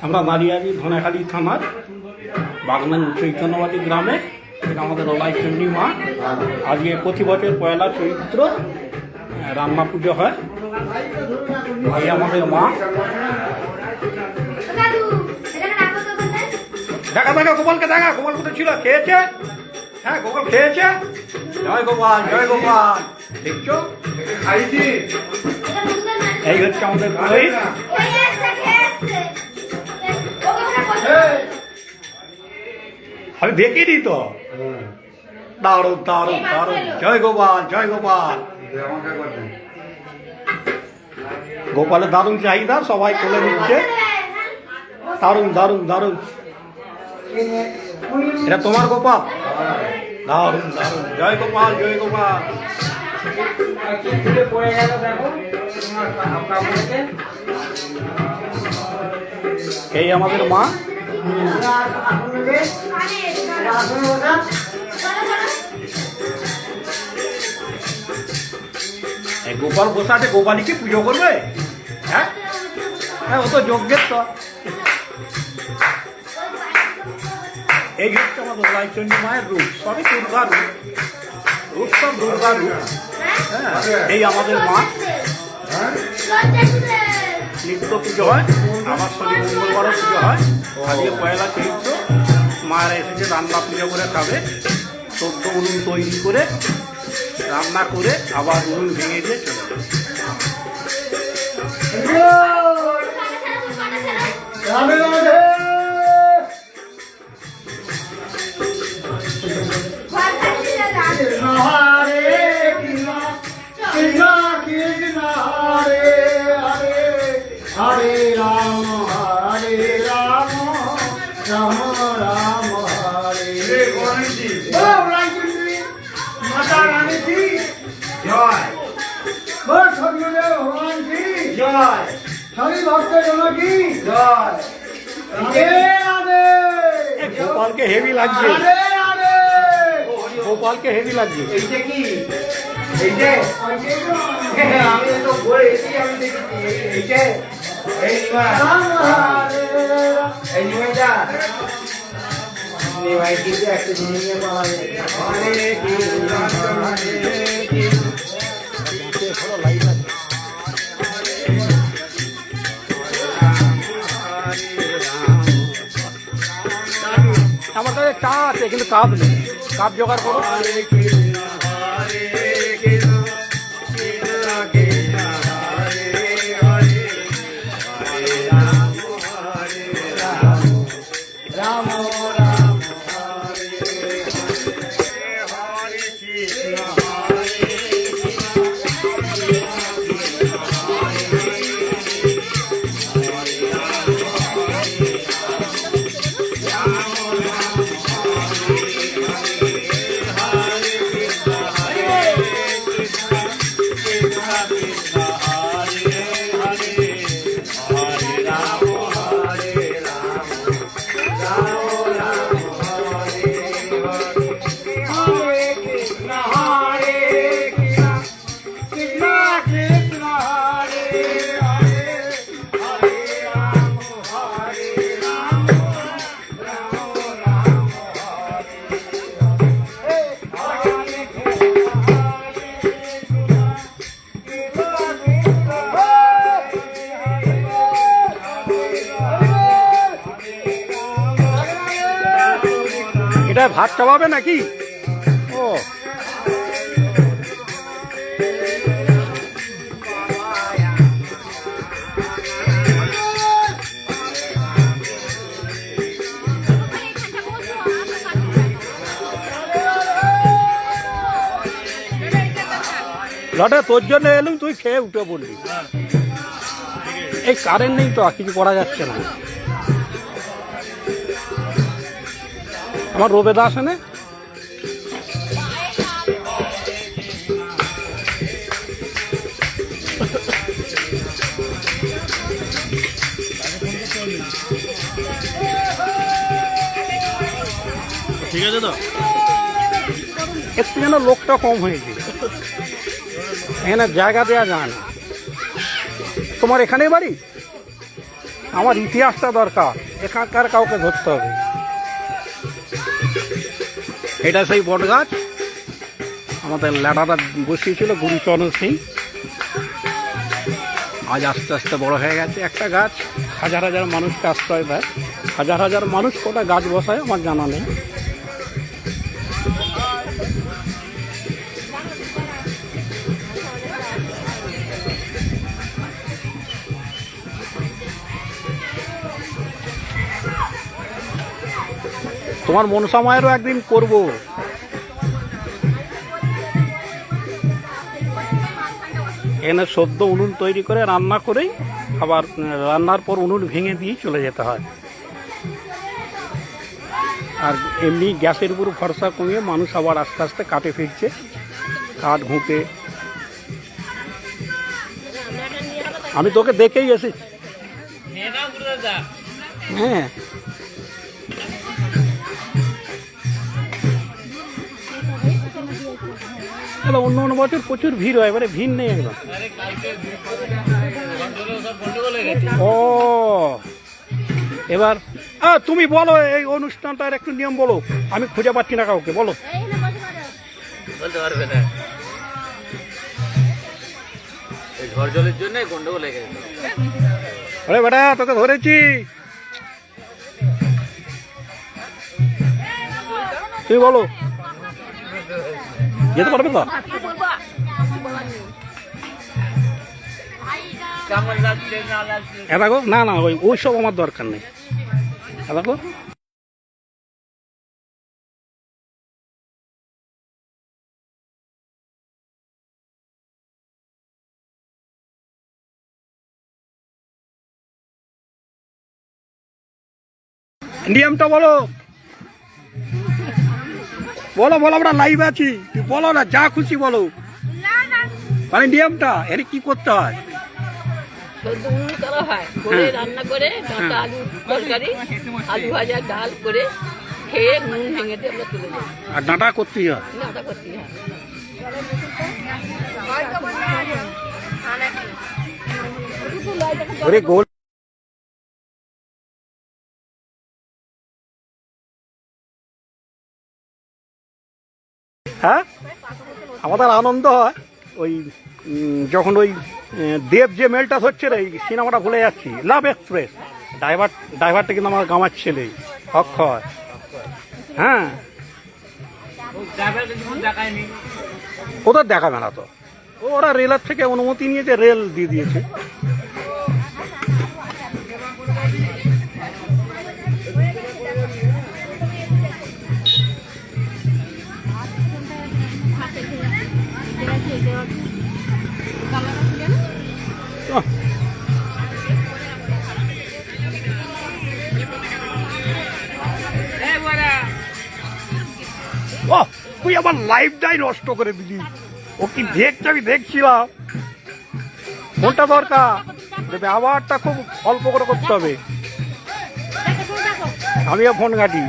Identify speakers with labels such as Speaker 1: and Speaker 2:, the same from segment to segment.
Speaker 1: আমরা নারিয়ারি ধনেখালি থানার বাগনান চৈতন্যবাদী গ্রামে, এটা আমাদের রলাই চণ্ডী মা। আজকে প্রতি বছর পয়লা চৈত্র রান্না পুজো হয়। এই আমাদের মা। দেখা দেখা গোপালকে দেখা, গোপাল কোথায় ছিল? খেয়েছে? হ্যাঁ, গোপাল খেয়েছে। জয় গোপাল, জয় গোপাল। দেখছো, এই হচ্ছে আমাদের পুরোহিত। আমি দেখিনি তো। দারুণ দারুণ দারুণ। জয় গোপাল, জয় গোপাল। গোপালের দারুণ চাহিদা, সবাই তুলে নিচ্ছে। দারুণ দারুণ দারুণ। এটা তোমার গোপাল? দারুণ দারুণ। জয় গোপাল, জয় গোপাল। এই আমাদের মা। গোপাল বসাতে গোপালীকে পুজো করবে? হ্যাঁ হ্যাঁ, ও তো যজ্ঞের তো। এই হচ্ছে আমাদের রায়চন্ডী মায়ের রূপ, সবই দুর্গা রূপ, রূপ সব দুর্গা রূপ। হ্যাঁ, এই আমাদের মা। নিত্য পুজো হয়, আবার শনি মঙ্গলবারও পুজো হয়। আজকে পয়লা চৈত্র, মায়েরা এসেছে রান্না পুজো করে খাবে। 14 উনুন তৈরি করে রান্না করে আবার উনুন ভেঙে দিয়ে চলে যাবে।
Speaker 2: हरे राम राम राम हरे। माता रानी की जय, बोल सदगुरुदेव भगवान की जय, सभी भक्तजनों की जय। राधे राधे।
Speaker 1: गोपाल के हेवी লাগছে, गोपाल के हेवी লাগছে।
Speaker 2: এইটা কি? এইটা আমি তো বলে এসে আমি দেখি এইটা এই নিমাইটা নিমাই কিন্তু একটা জিনিস নিয়ে পাওয়া যায়।
Speaker 1: আমার কাছে চা আছে কিন্তু কাপ নেই, কাপ জোগাড় করো। ভাত চালাবে নাকি? ও লটে তোর জন্য এলুম, তুই খেয়ে উঠে বলবি। এই কারেন্ট নেই তো, আর কিছু করা যাচ্ছে না। আমার রবেদা আসে না?
Speaker 3: ঠিক আছে তো,
Speaker 1: একটু যেন লোকটা কম হয়েছে, এখানে জায়গা দেওয়া যায় না। তোমার এখানেই বাড়ি? আমার ইতিহাসটা দরকার, এখানকার কাউকে ধরতে হবে। এটা সেই বট গাছ, আমাদের ল্যাডাটা বসিয়েছিল গুরুচরণ সিং। আজ আস্তে আস্তে বড় হয়ে গেছে। একটা গাছ হাজার হাজার মানুষকে আশ্রয় দেয়। হাজার হাজার মানুষ কোটা গাছ বসায় আমার জানা নেই। তোমার মনসা মায়েরও একদিন করবো। এখানে সদ্য উনুন তৈরি করে রান্না করেই আবার রান্নার পর উনুন ভেঙে দিয়ে চলে যেতে হয়। আর এমনি গ্যাসের উপর ভরসা কমিয়ে মানুষ আবার আস্তে আস্তে কাটে ফিরছে, কাঠ ঘুঁটে। আমি তোকে দেখেই এসেছি। হ্যাঁ, অন্য অন্য বছর প্রচুর ভিড় হয়, এবারে ভিড় নেই একদম। ও এবার তুমি বলো এই অনুষ্ঠানটার একটু নিয়ম বলো, আমি খুঁজে পাচ্ছি না কাউকে, বলো।
Speaker 3: বলতে পারবে না, এই ঝড় জলের জন্য গন্ডগোল লেগে গেছে।
Speaker 1: আরে বেটা, তোকে ধরেছি। তুই বলো, যেতে পারবে তো? দেখো, না না, ওই সব আমার দরকার নেই। দেখো, নিয়মটা বলো, বলো বলো, আমরা লাইভ আছি, বলো না, যা খুশি বলো। মানে নিয়মটা এর কি করতে হয়?
Speaker 4: রান্না করে ডাঁটা আলু তরকারি, আলু ভাজা, ডাল করে খেয়ে নুন ভেঙে দিয়ে আমরা তুলে যাই।
Speaker 1: আর ডাঁটা করতেই হয়?
Speaker 4: ডাঁটা করতেই হয়।
Speaker 1: ওরে গোল। হ্যাঁ, আমাদের আনন্দ হয় ওই যখন ওই দেব যে মেলটা হচ্ছে রে, সিনেমাটা ভুলে যাচ্ছি, লাভ এক্সপ্রেস। ড্রাইভারটা কিন্তু আমার গামার ছেলে, অক্ষয়। হ্যাঁ, ওদের দেখাবে না তো, ওরা রেলের থেকে অনুমতি নিয়েছে, রেল দিয়ে দিয়েছে। তুই আমার লাইফটাই নষ্ট করে দিলি। ও কি দেখছে, আমি দেখছিলাম। কোনটা দরকার, ব্যবহারটা খুব অল্প করে করতে হবে। আমিও ফোন ঘাটি।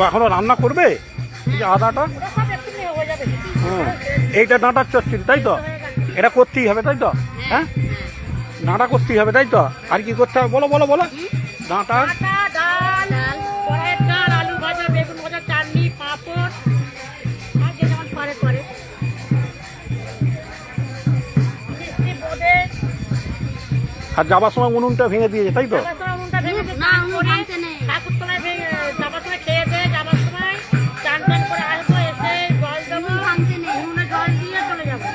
Speaker 1: তো এখনো রান্না করবে এই যে আদাটা? হুম, এইটা ডাঁটার চচ্চড়ি তাই তো? এটা করতেই হবে তাই তো? হ্যাঁ, ডাঁটা করতেই হবে তাই তো? আর কি করতে হবে বলো বলো বলো। ডাঁটা,
Speaker 4: ডাল, কড়াইয়ের ডাল, আলু ভাজা, বেগুন ভাজা, চাটনি, পাঁপড়, আর যে যেমন পারে করে। মিষ্টি, বোঁদে,
Speaker 1: আর যাবার সময় উনুনটা ভেঙে দিয়েছে তাই তো?
Speaker 4: যাবার সময় উনুনটা ভেঙে দিয়ে স্নান করে, ঠাকুরতলায় যাবার সময় খেয়ে দিয়ে যাবার সময় চান টান করে আসবো, এসে জল দেবো, উনুনে জল দিয়ে চলে যাবো।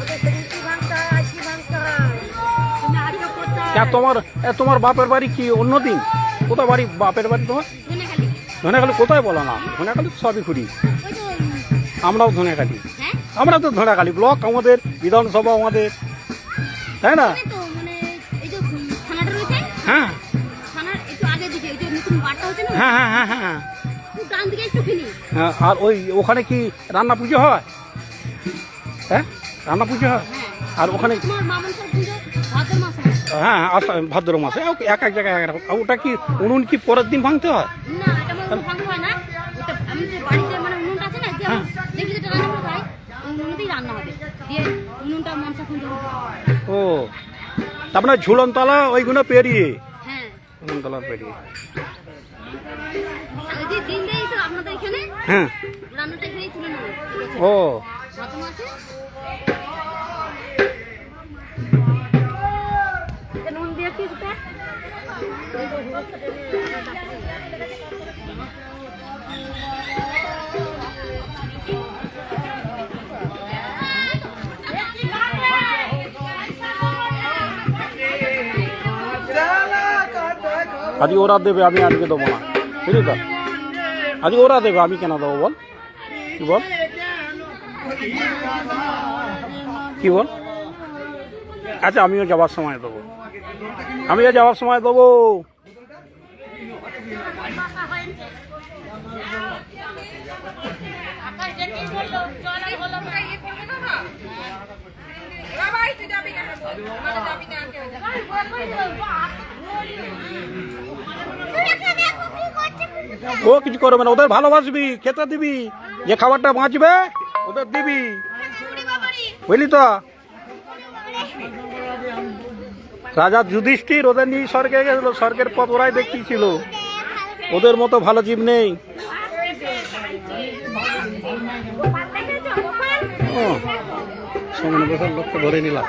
Speaker 4: ওদের সেদিন কি ভাঙতে হয়, আজ কি ভাঙতে হয়, তুমি আজকে করতে হয়।
Speaker 1: তোমার বাপের বাড়ি কি অন্য দিন? কোথায় বাড়ি বাপের বাড়ি তোমার? ধনেখালি কোথায় বলো না? ধনেখালি সবই ঘুরি, আমরাও ধনেখালি। আমরা তো ধনেখালি ব্লক, আমাদের বিধানসভা আমাদের, তাই না? হ্যাঁ হ্যাঁ হ্যাঁ হ্যাঁ হ্যাঁ হ্যাঁ। আর ওখানে কি রান্না পুজো হয়? হ্যাঁ, রান্না পুজো হয়। আর ওখানে হ্যাঁ ভাদ্র মাসে এক এক জায়গায় এক রকম। ওটা কি উনুন কি পরের দিন ভাঙতে হয়? ও, তারপরে ঝুলনতলা ওইগুলো পেরিয়ে, ঝুলনতলা পেরিয়ে। হ্যাঁ, ও
Speaker 4: নুন দিয়েছিস তো?
Speaker 1: আজকে ওরা দেবে, আমি আজকে দেবো না, বুঝলি তো? আজকে ওরা দেবে, আমি কেন দেবো বল? কি বল, কি বল? আচ্ছা, আমিও যাওয়ার সময় দেবো, আমিও যাওয়ার সময় দেবো। ও কিছু করবে না, ওদের ভালোবাসবি, খেতে দিবি, যে খাবারটা বাঁচবে ওদের দিবি, বুঝলি তো? রাজা যুধিষ্ঠির ওদের নিয়ে স্বর্গে গেছিল, স্বর্গের পথ ওরাই দেখিয়েছিল, ওদের মতো ভালো জীব নেই। সামনে বসার লোককে ধরে নিলাম,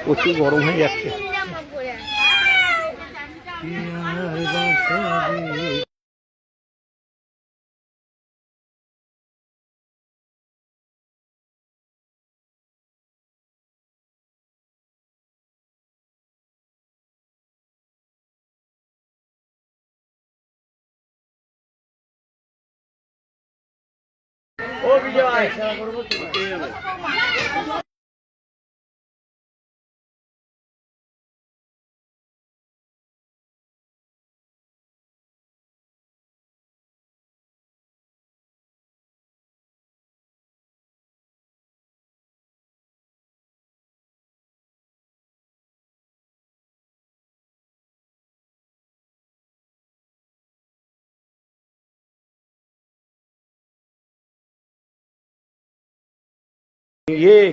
Speaker 1: প্রচুর গরম হয়ে যাচ্ছে।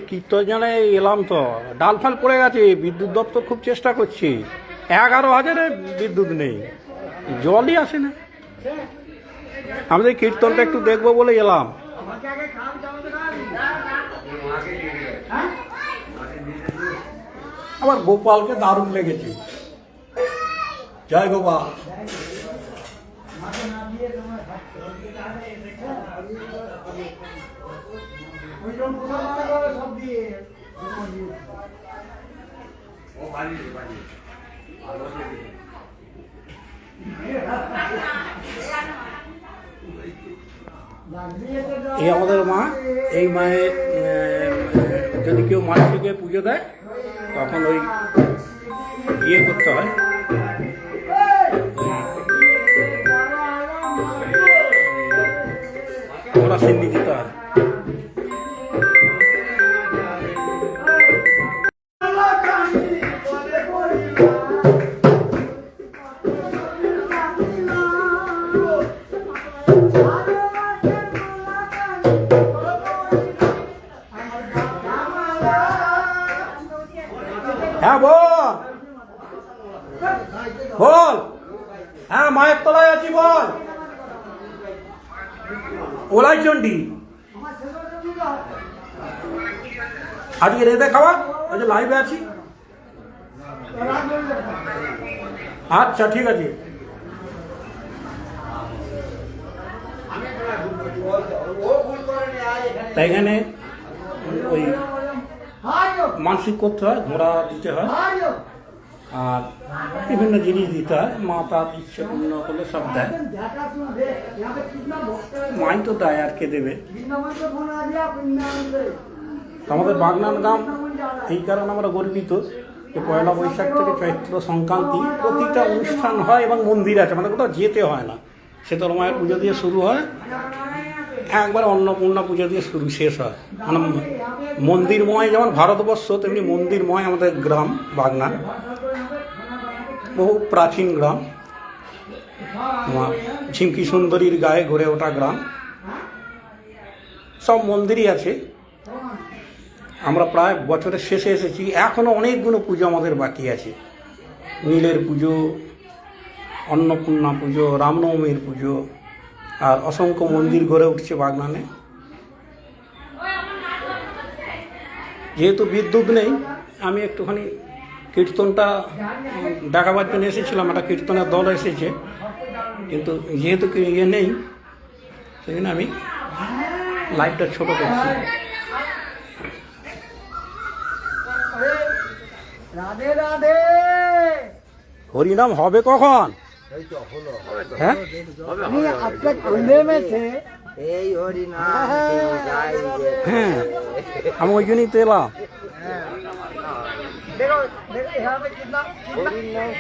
Speaker 1: কীর্তনে এলাম তো, ডাল ফাল পড়ে গেছে, বিদ্যুৎ দপ্তর খুব চেষ্টা করছে, 11,000-এ বিদ্যুৎ নেই, জলই আসে না। আমাদের কীর্তনটা একটু দেখবো বলে এলাম। আমার গোপালকে দারুণ লেগেছে, জয় গোপাল। এই আমাদের মা, এই মায়ের যদি কেউ মানসিকে পুজো দেয় তখন ওই ইয়ে করতে হয়, ওরা সিন্নি দিতে হয়। হ্যাঁ বল বল, হ্যাঁ মায়ের তলায় আছি বল। ওলাই চন্ডী আজকে রেঁধে খাওয়া, ওই যে লাইভে আছি। আচ্ছা ঠিক আছে। তাই এখানে ওই মানসিক করতে হয়, ঘোড়া দিতে হয় আর বিভিন্ন জিনিস দিতে হয়। মা তার ইচ্ছে পূর্ণ করলে সব দেয়, মাই তো দেয় আর কে দেবে। আমাদের বাগনান গ্রাম এই কারণে আমরা গর্বিত যে পয়লা বৈশাখ থেকে চৈত্র সংক্রান্তি প্রতিটা অনুষ্ঠান হয় এবং মন্দির আছে, আমাদের কোথাও যেতে হয় না। শীতল মায়ের পুজো দিয়ে শুরু হয়, একবার অন্নপূর্ণা পুজো দিয়ে শুরু শেষ হয়। মানে মন্দিরময় যেমন ভারতবর্ষ, তেমনি মন্দিরময় আমাদের গ্রাম বাগনান। বহু প্রাচীন গ্রাম, ঝিমকি সুন্দরীর গায়ে গড়ে ওঠা গ্রাম, সব মন্দিরই আছে। আমরা প্রায় বছরের শেষে এসেছি, এখনও অনেকগুলো পুজো আমাদের বাকি আছে। নীলের পুজো, অন্নপূর্ণা পুজো, রামনবমীর পুজো, আর অসংখ্য মন্দির গড়ে উঠছে বাগনানে। যেহেতু বিদ্যুৎ নেই, আমি একটুখানি কীর্তনটা দেখাবার জন্য এসেছিলাম, একটা কীর্তনের দল এসেছে, কিন্তু যেহেতু ইয়ে নেই সেই জন্য আমি লাইভটা ছোট করছি।
Speaker 2: রাধে রাধে।
Speaker 1: হরিনাম হবে কখন? হ্যাঁ
Speaker 2: আপনার কুন্দে মেছে এই হরি নাম গাই রে।
Speaker 1: হ্যাঁ, আমি ওই জন্যই তো এলাম।
Speaker 2: দেখো দেখো এভাবে কিনা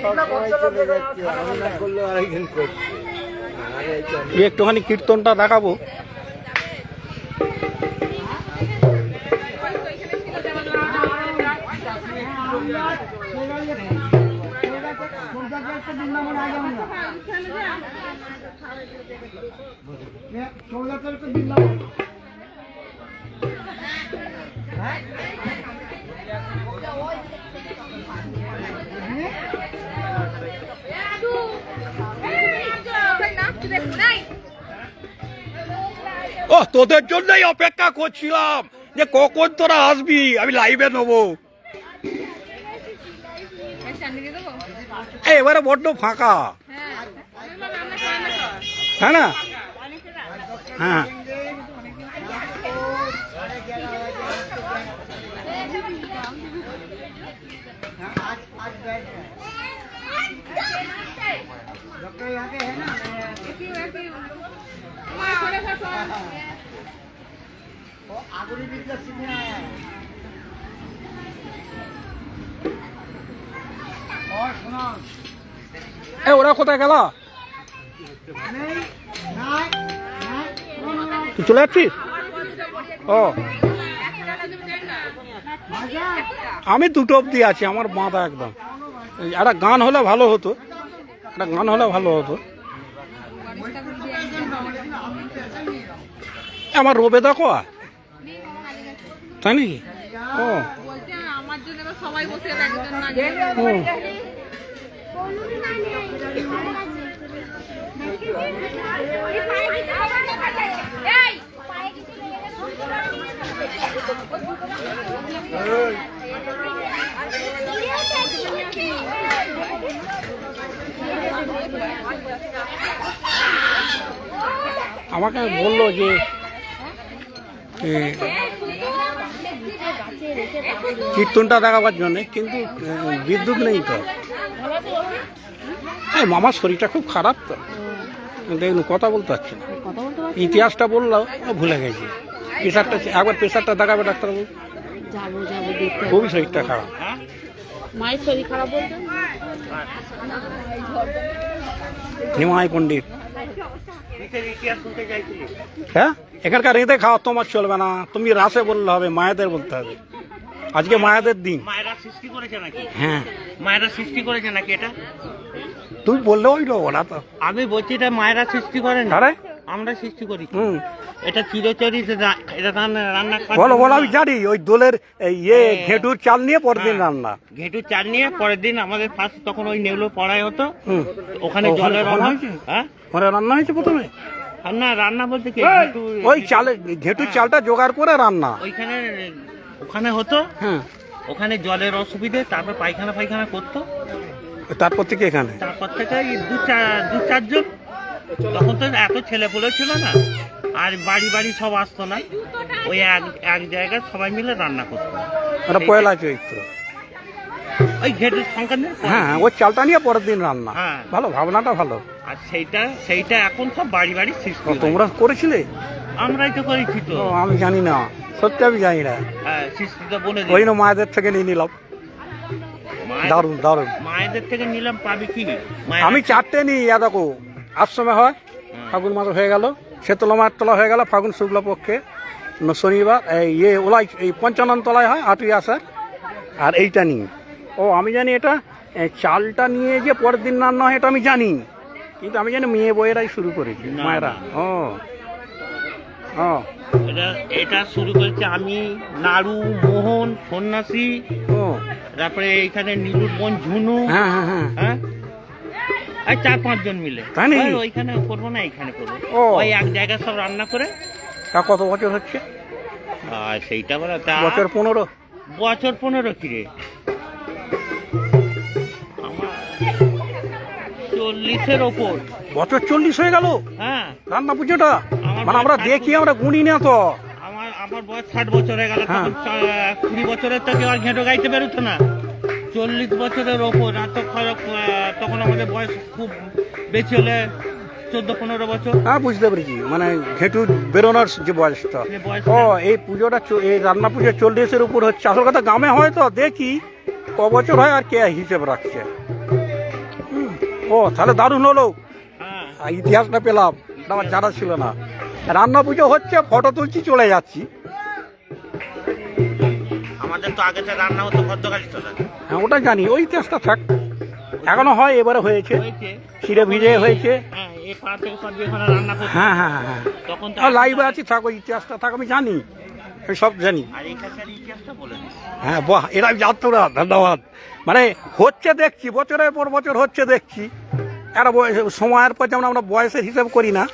Speaker 2: কিনা বলতে চলে যাচ্ছে, আমি না করলে আরেকজন করছে।
Speaker 1: একটুখানি কীর্তনটা দেখাবো। ও তোদের জন্যই অপেক্ষা করছিলাম যে কখন তোরা আসবি, আমি লাইভে নেবো। এবারে বড্ড ফাঁকা, হ্যাঁ না? হ্যাঁ ওরা কোথায় গেল? তুই চলে যাচ্ছিস? ও আমি দুটো অবধি আছি, আমার বাঁধা একদম। একটা গান হলে ভালো হতো, একটা গান হলে ভালো হতো। আমার রবে দেখো, তাই নাকি? ও
Speaker 4: সবাই বসে একজন না
Speaker 1: আমাকে বললো যে কীর্তনটা দেখাবার জন্য, কিন্তু বিদ্যুৎ নেই তো। হ্যাঁ, মামার শরীরটা খুব খারাপ তো, দেখুন কথা বলতে পারছি না। ইতিহাসটা বললাম ভুলে গেছি। প্রেশারটা একবার প্রেশারটা দেখাবে ডাক্তারবাবু। খুবই শরীরটা খারাপ।
Speaker 4: মায়ের শরীর খারাপ বলতে
Speaker 1: নিমাই পণ্ডিত। হ্যাঁ, এখানকার রেঁধে খাওয়া তোমার চলবে না, তুমি রাসে বললে হবে, মায়েদের বলতে হবে। আজকে মায়েদের দিন।
Speaker 3: মায়েরা সৃষ্টি করেছে নাকি?
Speaker 1: হ্যাঁ,
Speaker 3: মায়েরা সৃষ্টি করেছে নাকি এটা?
Speaker 1: তুই বললে ওই লোক না তো।
Speaker 3: আমি বলছি এটা মায়েরা সৃষ্টি করেন,
Speaker 1: আরে
Speaker 3: আমরা সৃষ্টি করি। এটা চিরচরি এটা রান্না
Speaker 1: বলো বলো, আমি জানি ওই দোলের এই ঘেঁটুর চাল নিয়ে পরের দিন রান্না।
Speaker 3: ঘেঁটু চাল নিয়ে পরের দিন আমাদের ফার্স্ট তখন ওই নেউলো পড়াই হতো।
Speaker 1: হুম।
Speaker 3: ওখানে
Speaker 1: ওখানে
Speaker 3: জলের
Speaker 1: রান্না
Speaker 3: অভাব।
Speaker 1: হয়েছে?
Speaker 3: হ্যাঁ
Speaker 1: ওখানে রান্না হয়েছে প্রথমে?
Speaker 3: আর না, রান্না বলতে কি
Speaker 1: ওই চালের ঘেঁটুর চালটা জোগাড় করে রান্না।
Speaker 3: ওইখানে ওখানে হতো।
Speaker 1: হ্যাঁ,
Speaker 3: ওখানে জলের অসুবিধে, তারপর পায়খানা ফায়খানা করতো।
Speaker 1: তারপর থেকে এখানে
Speaker 3: তারপর থেকে এই দু চারজন, তখন তো এত ছেলে পুলে ছিল না, আর বাড়ি বাড়ি সব আসতো না, ওই এক জায়গায় সবাই মিলে রান্না করতো।
Speaker 1: ওটা পয়লা চৈত্র।
Speaker 3: ওই ঘেটের সংখ্যা নিয়ে
Speaker 1: হ্যাঁ, ওই চালটা নিয়ে পরের দিন রান্না।
Speaker 3: হ্যাঁ।
Speaker 1: ভালো, ভাবনাটা ভালো।
Speaker 3: আর সেইটা এখন সব বাড়ি বাড়ি সৃষ্টি
Speaker 1: ও,
Speaker 3: হয়েছে।
Speaker 1: তোমরা করেছিলে?
Speaker 3: আমরাই তো করেছি তো।
Speaker 1: ও, আমি জানি না, সত্যি আমি জানি না।
Speaker 3: হ্যাঁ, সৃষ্টিটা বলে দিই।
Speaker 1: ওই না মায়েদের থেকে নিয়ে নিলাম। দারুণ দারুণ।
Speaker 3: মায়েদের থেকে নিলাম, পাবি কি?
Speaker 1: আমি 4টে নিই। দেখো, আশ্রমে হয়, ফাগুন মাস হয়ে গেল, শেতলা মায়ের তলা হয়ে গেল ফাগুন শুক্লা পক্ষে শনিবার, ওলাই এই পঞ্চানন তলায় হয় 8ই আষাঢ়। আর এইটা নিই। ও, আমি জানি এটা চালটা নিয়ে যে পরের দিন রান্না হয় এটা আমি জানি, কিন্তু আমি জানি মেয়ে বইয়েরাই শুরু করেছি,
Speaker 3: না,
Speaker 1: মায়েরা। ও ও
Speaker 3: এটা শুরু করেছে আমি, নাড়ু, মোহন, সন্ন্যাসী,
Speaker 1: ও
Speaker 3: তারপরে এখানে নীলুর বোন ঝুনু।
Speaker 1: হ্যাঁ হ্যাঁ হ্যাঁ।
Speaker 3: হ্যাঁ, এই 4-5 জন মিলে।
Speaker 1: তাই নাকি?
Speaker 3: ওইখানে করবো না, এখানে করবো।
Speaker 1: ও।
Speaker 3: ওই এক জায়গায় সব রান্না করে।
Speaker 1: তা কত বছর হচ্ছে?
Speaker 3: আর সেইটা বলে
Speaker 1: বছর 15।
Speaker 3: বছর 15 কিরে, আমার 40-এর ওপর।
Speaker 1: বছর 40 হয়ে গেল
Speaker 3: হ্যাঁ,
Speaker 1: রান্না পুজোটা।
Speaker 3: আমার
Speaker 1: মানে আমরা
Speaker 3: বয়স
Speaker 1: দেখি, আমরা গুনি না তো।
Speaker 3: আমার বয়স 60 বছর হয়ে গেল।
Speaker 1: হ্যাঁ।
Speaker 3: তখন 20 বছরের তো কেউ আর ঘেঁটো গাইতে বেরোতো না। 40 বছরের ওপর। আর তখন আমাদের বয়স খুব বেশি হলে 14-15 বছর।
Speaker 1: হ্যাঁ, বুঝতে পেরেছি, মানে ঘেঁটু বেরোনোর যে বয়সটা।
Speaker 3: যে বয়সটা।
Speaker 1: ও, এই পুজোটা এই রান্না পুজো 40-এর উপর হচ্ছে। আসল কথা গ্রামে হয় তো দেখি ক বছর হয় আর কে হিসেব রাখছে। ও, তাহলে দারুণ হলো,
Speaker 3: হ্যাঁ,
Speaker 1: ইতিহাসটা পেলাম, আমার জানা ছিল না। রান্না পুজো হচ্ছে, ফটো তুলছি, চলে যাচ্ছি।
Speaker 3: আমাদের তো আগে তো রান্না হতো ভদ্রকালী তোলা।
Speaker 1: হ্যাঁ, ওটা জানি, ওই ইতিহাসটা থাক। এখনো হয়, এবারে হয়েছে,
Speaker 3: হয়েছে।
Speaker 1: ছিঁড়ে ভিজে হয়েছে।
Speaker 3: হ্যাঁ, এই পাড়া থেকে সব যেখানে রান্না করতো।
Speaker 1: হ্যাঁ হ্যাঁ হ্যাঁ হ্যাঁ।
Speaker 3: তখন তো
Speaker 1: লাইভে আছি, থাক, ওই ইতিহাসটা থাক, আমি জানি, আমি সব জানি।
Speaker 3: আর এইখানকার ইতিহাসটা বলে দিই।
Speaker 1: হ্যাঁ, বাহ, এরা জানতো না, ধন্যবাদ। মানে হচ্ছে দেখছি, বছরের পর বছর হচ্ছে দেখছি। একটা সময়ের পর যেমন আমরা বয়সের হিসাব করি না,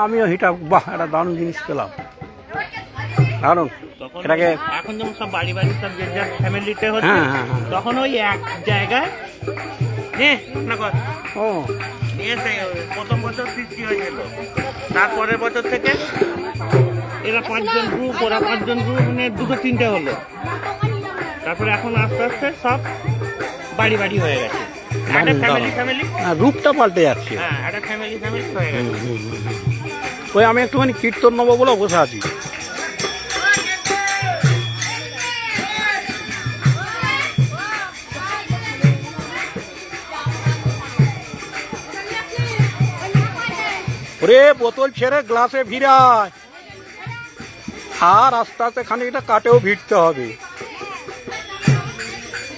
Speaker 1: আমিও হিসাব, বাহ, একটা দারুণ জিনিস পেলাম, দারুণ।
Speaker 3: তখন
Speaker 1: এটাকে
Speaker 3: এখন যেমন সব বাড়ি বাড়ি সব যে যার ফ্যামিলিতে হচ্ছে,
Speaker 1: হ্যাঁ, হ্যাঁ, হ্যাঁ।
Speaker 3: তখন ওই এক জায়গায় নে না কর
Speaker 1: ও
Speaker 3: নিয়ে প্রথম বছর সৃষ্টি হয়েছিল। তারপরের বছর থেকে এরা 5 জন গ্রুপ, ওরা 5 জন গ্রুপ, মানে 2-3টে হলো। তারপরে এখন আস্তে আস্তে সব বাড়ি বাড়ি হয়ে গেছে। একটা ফ্যামিলি
Speaker 1: রূপটা পাল্টে যাচ্ছে।
Speaker 3: হ্যাঁ, একটা ফ্যামিলি হয়ে গেছে।
Speaker 1: ওই আমি একটুখানি কীর্তন নেবো বলে বসে আছি। ওরে, বোতল ছেড়ে গ্লাসে ভিড়ায়, আর আস্তে আস্তে খানিকটা কাটেও ভিড়তে হবে।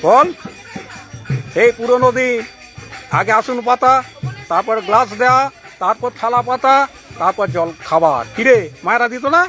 Speaker 1: বল, এই পুরোনো দিন, আগে আসুন পাতা, তারপর গ্লাস দেওয়া, তারপর থালা পাতা, তারপর জল খাবার। কিরে, মায়েরা দিত না?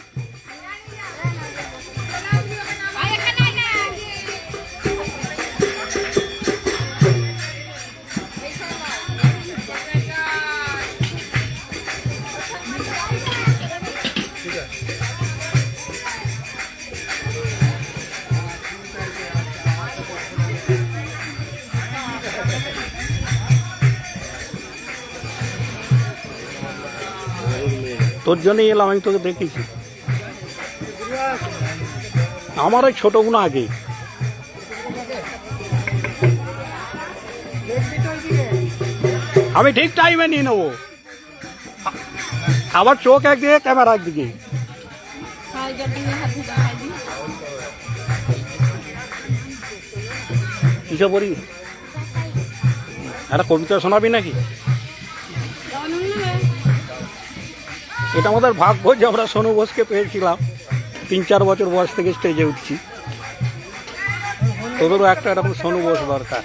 Speaker 1: তোর জন্যই এলাম, আমি তোকে দেখেছি। আমার ওই ছোট গুণ আগে। আমি ঠিক টাইমে নিয়ে নেবো, আবার চোখ একদিকে, ক্যামেরা একদিকে। কিসে পড়ি? একটা কবিতা শোনাবি নাকি? এটা আমাদের ভাগ্য যে আমরা সোনু বোসকে পেয়েছিলাম। 3-4 বছর বয়স থেকে স্টেজে উঠছি। তোদেরও একটা এরকম সোনু বোস দরকার।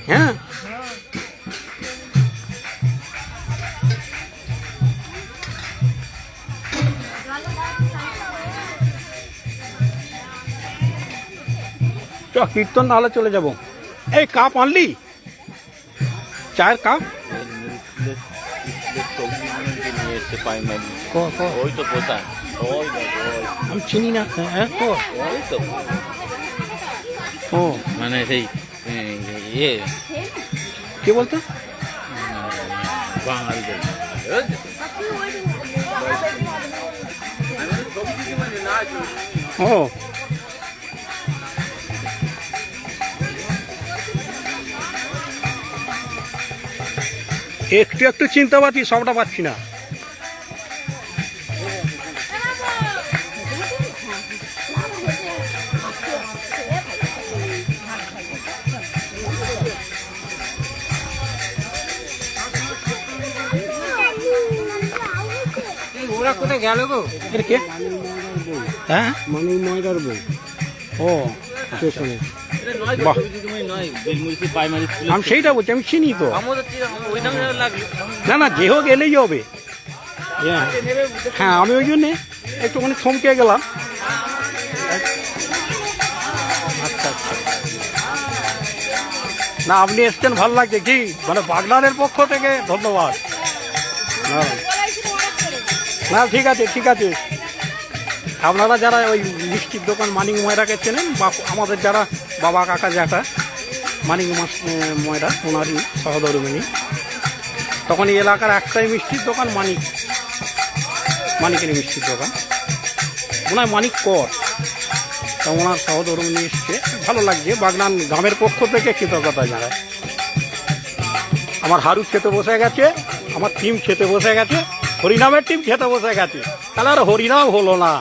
Speaker 1: হ্যাঁ, চ কীর্তন নাহলে চলে যাব। এই কাপ আনলি, চায়ের কাপ
Speaker 3: ওই তো কোথায়
Speaker 1: আমি চিনি না। হ্যাঁ তো
Speaker 3: ওই তো
Speaker 1: ও
Speaker 3: মানে সেই ইয়ে
Speaker 1: কে বলতো?
Speaker 3: বাঙালিদের
Speaker 1: ও একটু একটু চিনতে পারছি, সবটা পাচ্ছি না।
Speaker 2: ওরা কোথায় গেল গো?
Speaker 1: এর কে? হ্যাঁ
Speaker 2: মানে ময়দার বউ
Speaker 1: ও
Speaker 2: স্টেশনে।
Speaker 1: বাহ,
Speaker 3: নয় বেলমুড়ি প্রাইমারি স্কুল
Speaker 1: আমি সেইটা বলছি, আমি চিনি তো।
Speaker 3: আমাদের ওই নামে লাগলো
Speaker 1: না না, যে হোক এলেই হবে। হ্যাঁ হ্যাঁ, আমি ওই জন্যে একটুখানি থমকে গেলাম। আচ্ছা আচ্ছা, না আপনি এসছেন ভালো লাগছে, কি মানে বাগনানের পক্ষ থেকে ধন্যবাদ। হ্যাঁ না ঠিক আছে ঠিক আছে। আপনারা যারা ওই মিষ্টির দোকান মানিক ময়রাকে চেনেন, বা আমাদের যারা বাবা কাকা জ্যাঠা মানিক ময়রা ওনারই সহধর্মিনী, তখন এই এলাকার একটাই মিষ্টির দোকান মানিকের মিষ্টির দোকান, ওনার মানিক কর। তা ওনার সহধর্মিনী এসছে, ভালো লাগছে। বাগনান গ্রামের পক্ষ থেকে কৃতজ্ঞতা জানায়। আমার হারু খেতে বসে গেছে, আমার টিম খেতে বসে গেছে, হরিনামের টিম খেতে বসে গেছে। তাহলে আর হরিনাম হলো না।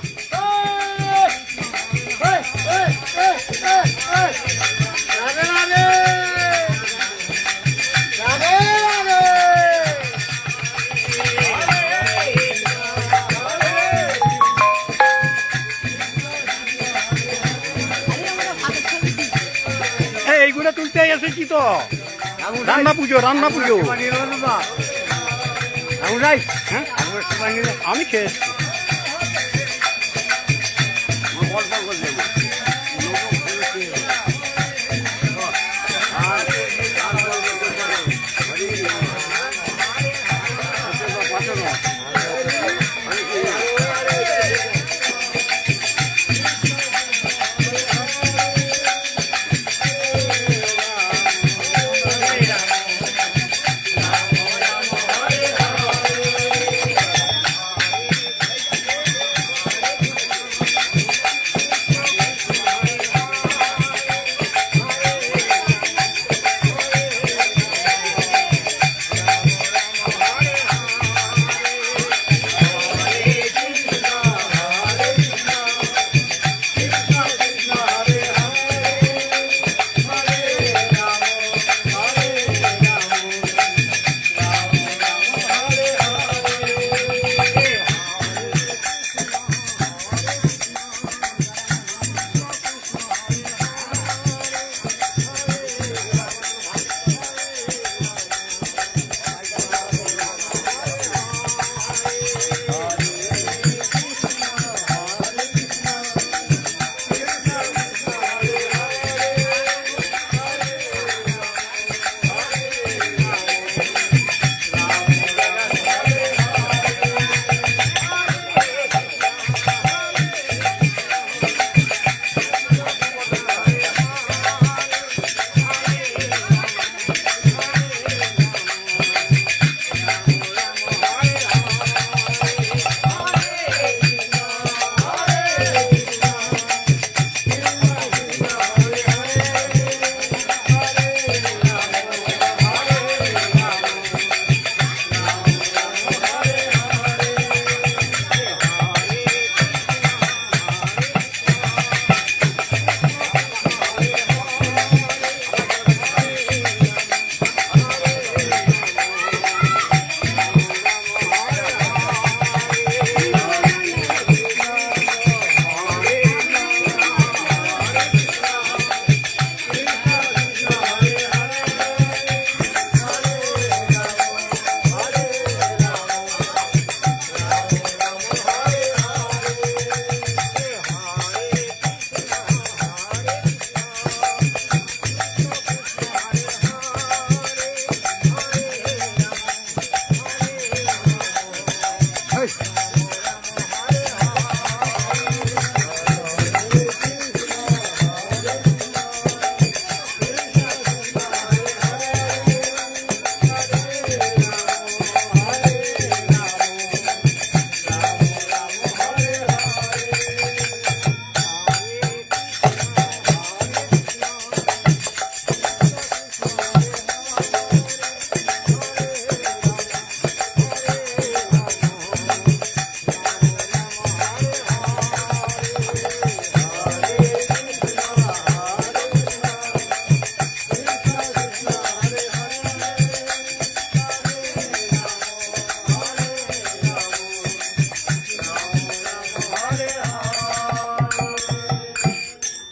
Speaker 1: এইগুলো তুলতে এসেছি তো, রান্না পুজো হ্যাঁ আমি খেয়ে এসছি।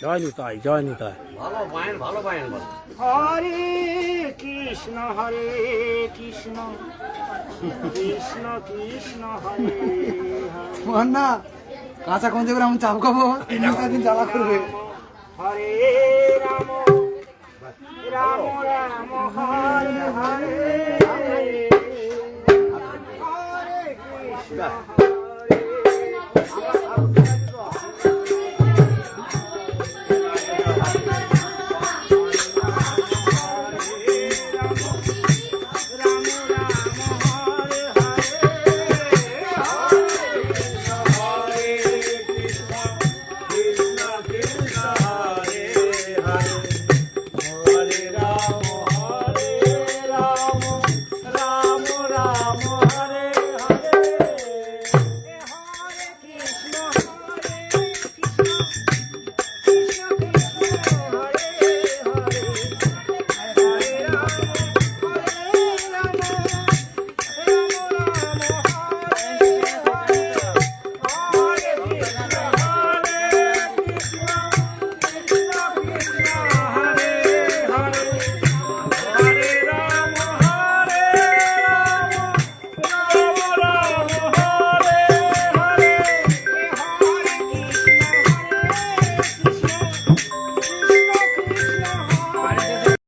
Speaker 1: জয় নিতাই, জয় নিতাই।
Speaker 2: ভালো বায়ন বল।
Speaker 1: হরে কৃষ্ণ কৃষ্ণ কৃষ্ণ কৃষ্ণ হরে
Speaker 5: তোমার না কাঁচা কঞ্চে করে আমি চাপ খাবো 3 দিন জ্বালা করবে।
Speaker 1: হরে রাম রাম রাম হরে হরে হরে কৃষ্ণ